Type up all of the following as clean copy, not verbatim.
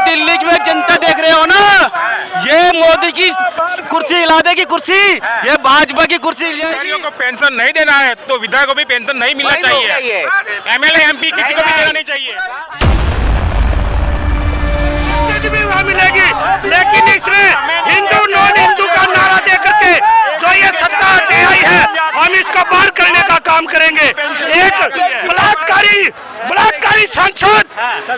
दिल्ली में जनता देख रहे हो ना, ये मोदी की कुर्सी हिला देगी कुर्सी, ये भाजपा की कुर्सी अधिकारियों को पेंशन नहीं देना है तो विधायक को भी पेंशन नहीं मिलना चाहिए। एमएलए एमपी किसी को भी देना नहीं चाहिए। भी वहाँ मिलेगी, लेकिन इसमें हिंदू नॉन हिंदू का नारा दे करके जो ये सत्ता आती आई है, हम इसको बाहर करने का काम करेंगे। एक बलात्कारी सांसद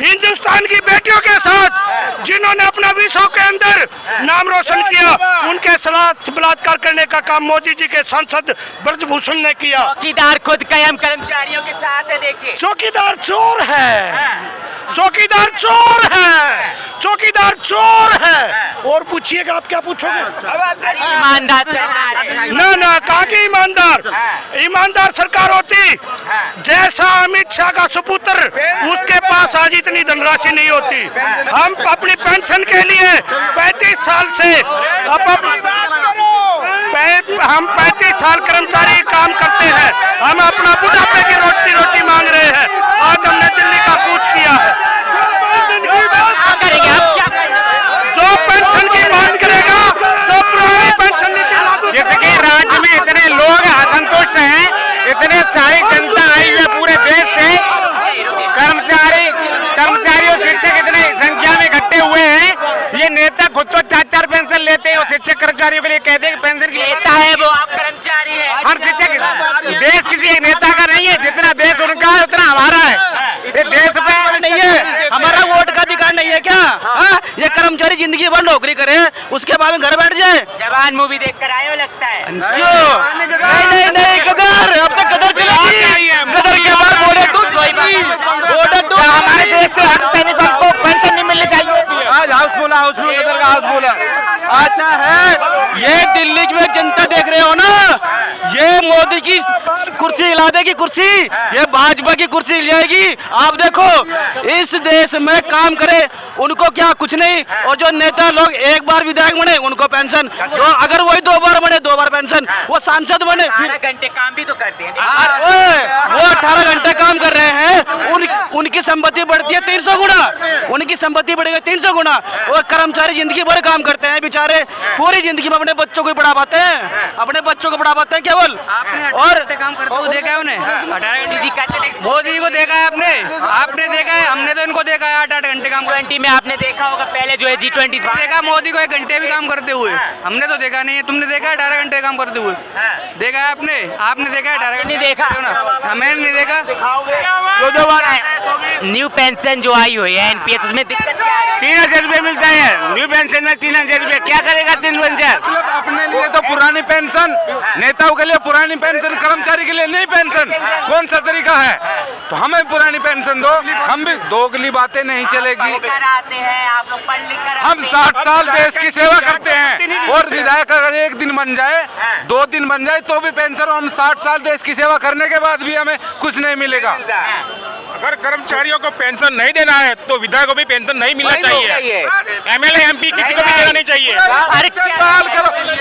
हिंदुस्तान की बेटियों के साथ जिन्होंने अपना विश्व के अंदर नाम रोशन किया, उनके साथ बलात्कार करने का काम मोदी जी के सांसद ब्रजभूषण ने किया। चौकीदार खुद कायम कर्मचारियों के साथ है। देखिए चौकीदार चोर है, चौकीदार चोर है, चौकीदार चोर है। और पूछिएगा आप क्या पूछोगे? ईमानदार सरकार ना ना, कहाँ की ईमानदार? ईमानदार सरकार होती जैसा अमित शाह का सुपुत्र, उसके पास आज इतनी धनराशि नहीं होती। हम अपनी पेंशन के लिए 35 साल से हम 35 साल कर्मचारी काम करते हैं। हम अपना बुढ़ापे की रोटी मांग रहे हैं। आज हमने दिल्ली का कूच किया है। जो पेंशन की बात करेगा, जो पुरानी पेंशन नीति, जैसे कि राज्य में इतने लोग असंतुष्ट हैं, इतने सारी जनता आई हुई है पूरे देश से, कर्मचारी और शिक्षक इतने संख्या में इकट्ठे हुए हैं। ये नेता खुद तो 4-4 पेंशन लेते हैं और शिक्षक कर्मचारियों के लिए कहते हैं कि पेंशन की नेता है वो, आप कर्मचारी हैं। हर शिक्षक, देश किसी एक नेता का नहीं है, जितना देश उनका है उतना हमारा है। ये देश पे नहीं है, हमारा वोट का अधिकार नहीं है क्या? ये कर्मचारी जिंदगी भर नौकरी करे, उसके बाद में घर बैठ जाए। जवान मूवी देख कर आए हो लगता है। क्यों? नहीं, गदर, अब तक गदर चलेगी। गदर के बाद हमारे देश के हर सैनिकों को पेंशन नहीं मिलनी चाहिए। आज हाउसफुल गदर का हाउसफुल है। आशा है ये दिल्ली में जनता देख रहे हो ना, ये मोदी की कुर्सी हिला देगी कुर्सी, ये भाजपा की कुर्सी हिल जाएगी। आप देखो इस देश में काम करे उनको क्या कुछ नहीं, और जो नेता लोग एक बार विधायक बने उनको पेंशन, तो अगर वही 2 बार बने 2 बार पेंशन, वो सांसद बने 18 घंटे काम भी तो करते हैं। वो 18 घंटे काम कर रहे हैं, उनकी संपत्ति बढ़ती है 300 गुना, उनकी संपत्ति बढ़ेगी 300 गुना। वो कर्मचारी जिंदगी भर काम करते हैं बेचारे, पूरी जिंदगी में अपने बच्चों को पढ़ा पाते हैं, अपने बच्चों को पढ़ा पाते हैं केवल। और काम करते हुए देखा है उन्हें, मोदी को देखा है आपने देखा है, हमने तो इनको देखा है 8-8 घंटे काम। G20 में आपने देखा होगा, पहले जो है G20 देखा मोदी को 1 घंटे भी काम करते हुए, हमने तो देखा नहीं है। तुमने देखा है 18 घंटे काम करते हुए? देखा है आपने देखा है 18 घंटे? देखा, हमें नहीं देखा। 2 बार न्यू पेंशन जो आई हुई है एनपीएस, उसमें दिक्कत क्या है? 3000 रुपये मिलता है न्यू पेंशन में। 3000 रुपये क्या करेगा 3 अपने लिए तो पुरानी पेंशन, नेताओं के लिए पुरानी पेंशन, कर्मचारी के लिए नई पेंशन, कौन सा तरीका है? तो हमें पुरानी पेंशन दो, हम भी दोगली बातें नहीं चलेगी। आते हैं आप लोग पढ़ लिख कर, हम 60 साल देश की सेवा करते हैं, और विधायक अगर 1 दिन बन जाए 2 दिन बन जाए तो भी पेंशन, हम 60 साल देश की सेवा करने के बाद भी हमें कुछ नहीं मिलेगा। अगर कर्मचारियों को पेंशन नहीं देना है तो विधायक को भी पेंशन नहीं मिलना चाहिए। एमएलए एमपी किसी को भी देना नहीं चाहिए।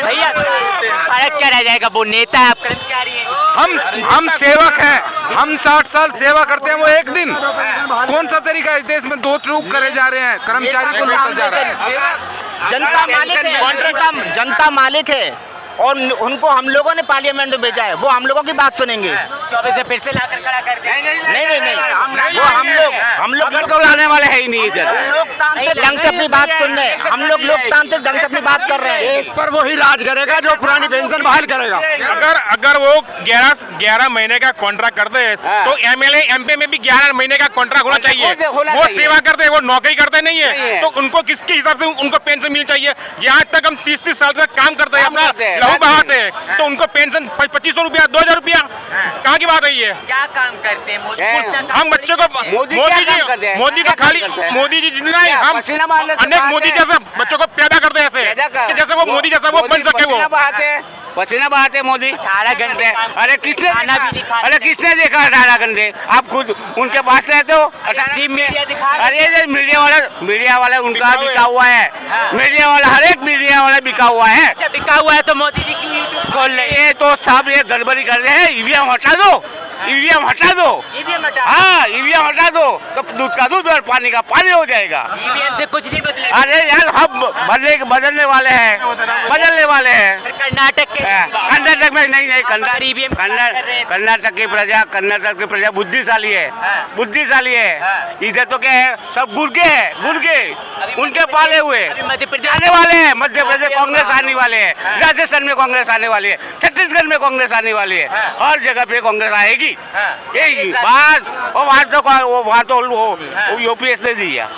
भैया फर्क क्या रह जाएगा? वो नेता है, आप कर्मचारी हैं। हम सेवक हैं, हम 60 साल सेवा करते हैं, वो 1 दिन कौन सा तरीका है? इस देश में 2 ट्रूप करे जा रहे हैं, कर्मचारी को लूटा जा रहा है। जनता मालिक है, जनता मालिक है, और उनको हम लोगों ने पार्लियामेंट में भेजा है, वो हम लोगों की बात सुनेंगे। 24 से फिर से लाकर खड़ा कर दें। नहीं, वो हम लोग लाने वाले है ही नहीं इधर। लोकतांत्रिक ढंग से अपनी बात सुन रहे हैं, हम लोग लोकतांत्रिक ढंग से अपनी बात कर रहे हैं। इस पर वही राज करेगा जो पुरानी पेंशन बहाल करेगा। अगर वो 11 महीने का कॉन्ट्रैक्ट करते हैं तो एमएलए एमपी में भी 11 महीने का कॉन्ट्रैक्ट होना चाहिए। वो सेवा करते हैं, वो नौकरी करते नहीं है, तो उनको किसके हिसाब से उनको पेंशन मिलनी चाहिए? यहाँ तक हम 30-30 साल तक काम करते हैं, अपना लहू बहाते हैं, तो उनको पेंशन 2500 रुपया 2000 रुपया कहाँ की बात है? ये क्या काम करते हैं? हम बच्चों को मोदी तो खाली मोदी जी जितना ही हम अनेक मोदी जैसे बच्चों को पैदा करते हैं, ऐसे जैसे वो मोदी जैसा वो बन सके। वो पसीना बहाते मोदी 18 घंटे। अरे किसने देखा 18 घंटे? आप खुद उनके पास रहते हो। अरे मीडिया वाला उनका बिका हुआ है, मीडिया वाला हर एक मीडिया वाला बिका हुआ है। बिका हुआ है तो मोदी जी की यूट्यूब खोल ले। ये तो सब ये गड़बड़ी कर रहे हैं, ईवीएम हटा दो, ईवीएम हटा दो, हाँ ईवीएम हटा दो तो दूध का दूध और पानी का पानी हो जाएगा। ईवीएम से कुछ नहीं बदलेगा। अरे यार हम बदलने वाले हैं, बदलने वाले हैं। कर्नाटक में नहीं ईवीएम कर्नाटक की प्रजा बुद्धिशाली है, बुद्धिशाली है। इधर तो क्या है, सब गुर्गे उनके पाले हुए मध्य प्रदेश आने वाले हैं। मध्य प्रदेश कांग्रेस आने वाले हैं, राजस्थान में कांग्रेस आने वाली है, छत्तीसगढ़ में कांग्रेस आने वाली है, हर जगह पे कांग्रेस आएगी। यही बस। और वहाँ तो यूपीएस ने दिया।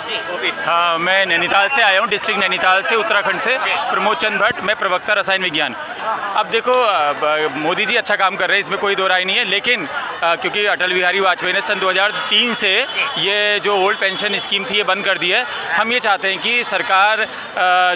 हाँ, मैं नैनीताल से आया हूँ, डिस्ट्रिक्ट नैनीताल से, उत्तराखंड से। प्रमोद चंद भट्ट, मैं प्रवक्ता रसायन विज्ञान। अब देखो, मोदी जी अच्छा काम कर रहे हैं, इसमें कोई दो राय नहीं है, लेकिन क्योंकि अटल बिहारी वाजपेयी ने सन 2003 से ये जो ओल्ड पेंशन स्कीम थी ये बंद कर दी है। हम ये चाहते हैं कि सरकार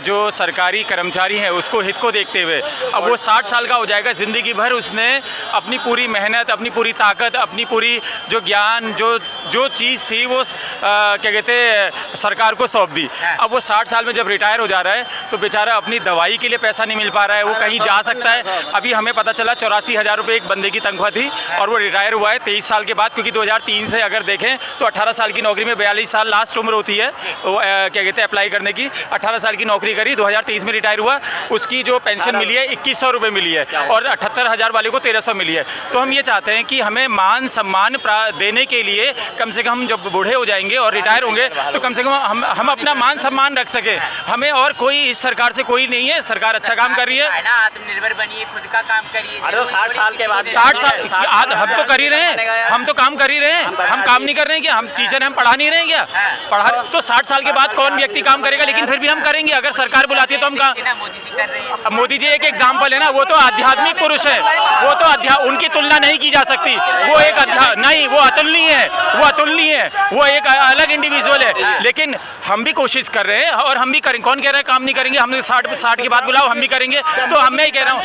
जो सरकारी कर्मचारी हैं उसको हित को देखते हुए, अब वो 60 साल का हो जाएगा, ज़िंदगी भर उसने अपनी पूरी मेहनत, अपनी पूरी ताकत, अपनी पूरी जो ज्ञान, जो चीज़ थी वो क्या कहते हैं सरकार को सौंप दी। अब वो 60 साल में जब रिटायर हो जा रहा है तो बेचारा अपनी दवाई के लिए पैसा नहीं मिल पा रहा है, वो कहीं जा सकता है। अभी हमें पता चला 84,000 रुपये एक बंदे की तनख्वाह थी और वो रिटायर हुआ है 23 साल के बाद, क्योंकि 2003 से अगर देखें तो 18 साल की नौकरी में 42 साल लास्ट उम्र होती है वो क्या कहते हैं अप्लाई करने की। 18 साल की नौकरी करी, 2023 में रिटायर हुआ, उसकी जो पेंशन मिली है 2100 रुपये मिली है और 78,000 वाले को 1300 मिली है। तो हम ये चाहते हैं कि हमें मान सम्मान देने के लिए कम से कम जब बूढ़े हो जाएंगे और रिटायर होंगे तो कम से कम हम अपना मान सम्मान रख सकें। हमें और कोई इस सरकार से कोई नहीं है, सरकार अच्छा काम कर रही है। आत्मनिर्भर बनिए, खुद का काम करिए। 60 साल के बाद 60 साल हम तो कर ही रहे हैं, हम तो काम कर ही रहे हैं। हम काम नहीं कर रहे हैं क्या? हम टीचर हैं, हम पढ़ा नहीं रहे हैं क्या? पढ़ा तो 60 साल के बाद कौन व्यक्ति काम करेगा? लेकिन फिर भी हम करेंगे, अगर सरकार बुलाती है तो हम काम। मोदी जी कर रहे हैं। अब मोदी जी एक एग्जाम्पल है ना, वो तो आध्यात्मिक पुरुष है, वो तो उनकी तुलना नहीं की जा सकती। वो एक नहीं, वो अतुलनीय है, वो अतुलनीय है, वो एक अलग इंडिविजुअल है। लेकिन हम भी कोशिश कर रहे हैं और हम भी करेंगे। कौन कह रहा है काम नहीं करेंगे? हमने 60 के बाद बुलाओ, हम भी करेंगे। तो हम मैं ही कह रहा हूँ,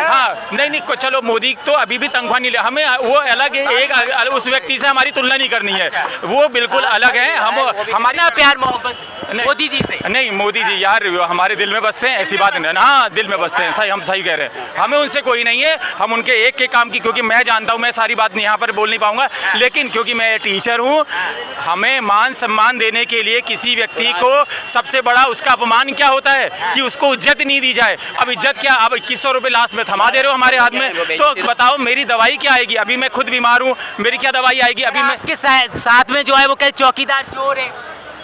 हाँ नहीं चलो, मोदी तो अभी भी तनख्वाह नहीं ले, हमें वो अलग एक उस व्यक्ति से हमारी तुलना नहीं करनी है, वो बिल्कुल अलग है। हम हमारे प्यार मोहब्बत मोदी जी से नहीं, मोदी जी यार हमारे दिल में बसते हैं, ऐसी बात नहीं है। हाँ, दिल में बसते हैं, सही, हम सही कह रहे हैं। हमें उनसे कोई नहीं है, हम उनके एक के काम की, क्योंकि मैं जानता हूँ, मैं सारी बात नहीं यहाँ पर बोल नहीं पाऊंगा, लेकिन क्योंकि मैं टीचर हूँ, हमें मान सम्मान देने के लिए किसी व्यक्ति को सबसे बड़ा उसका अपमान क्या होता है कि उसको इज्जत नहीं दी जाए। अब इज्जत क्या? अब 2100 रुपये लास्ट में थमा दे रहे हो हमारे हाथ में, तो बताओ मेरी दवाई क्या आएगी? अभी मैं खुद बीमार हूँ, मेरी क्या दवाई आएगी? अभी मैं के साथ में जो है वो क्या चौकीदार चोर है?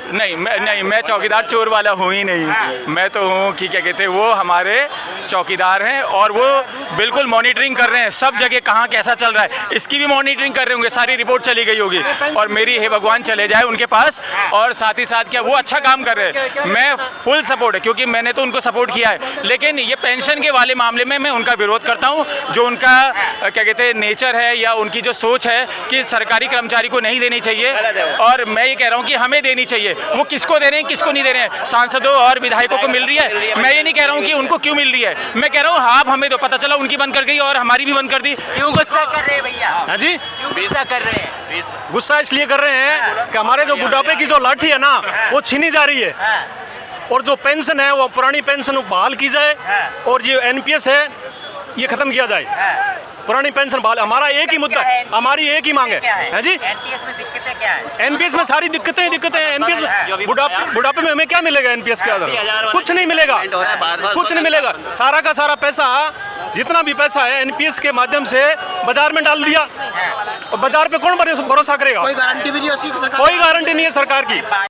नहीं, मैं चौकीदार चोर वाला हूँ ही नहीं। मैं तो हूँ कि क्या कहते हैं, वो हमारे चौकीदार हैं और वो बिल्कुल मॉनिटरिंग कर रहे हैं सब जगह, कहाँ कैसा चल रहा है इसकी भी मॉनिटरिंग कर रहे होंगे। सारी रिपोर्ट चली गई होगी और मेरी हे भगवान चले जाए उनके पास। और साथ ही साथ क्या वो अच्छा काम कर रहे हैं, मैं फुल सपोर्ट है, क्योंकि मैंने तो उनको सपोर्ट किया है। लेकिन ये पेंशन के वाले मामले में मैं उनका विरोध करता हूँ। जो उनका क्या कहते हैं नेचर है या उनकी जो सोच है कि सरकारी कर्मचारी को नहीं देनी चाहिए, और मैं ये कह रहा हूँ कि हमें देनी चाहिए। वो किसको दे रहे हैं, किसको नहीं दे रहे हैं? सांसदों और विधायकों को मिल रही है। मैं ये नहीं कह रहा हूँ कि उनको क्यों मिल रही है, मैं कह रहा हूँ आप हमें दो। पता चला उनकी बंद कर गई और हमारी भी बंद कर दी। क्यों गुस्सा कर रहे हैं भैया? हाँ जी, क्यों गुस्सा कर रहे हैं? गुस्सा इसलिए कर रहे हैं कि हमारे जो बुढ़ापे की जो लाठी है ना वो छीनी जा रही है, और जो पेंशन है वो पुरानी पेंशन बहाल की जाए, और जो एनपीएस है ये खत्म किया जाए। पुरानी पेंशन बहाल, हमारा एक ही मुद्दा, हमारी एक ही मांग है जी। एनपीएस में दिक्कतें क्या है? एनपीएस में सारी दिक्कतें हैं। एनपीएस में बुढ़ापे में हमें क्या मिलेगा? एनपीएस के अंदर कुछ नहीं मिलेगा, कुछ नहीं मिलेगा। सारा का सारा पैसा, जितना भी पैसा है एनपीएस के माध्यम से बाजार में डाल दिया, और बाजार पे कौन भरोसा करेगा? कोई गारंटी भी नहीं है, कोई गारंटी नहीं है सरकार की।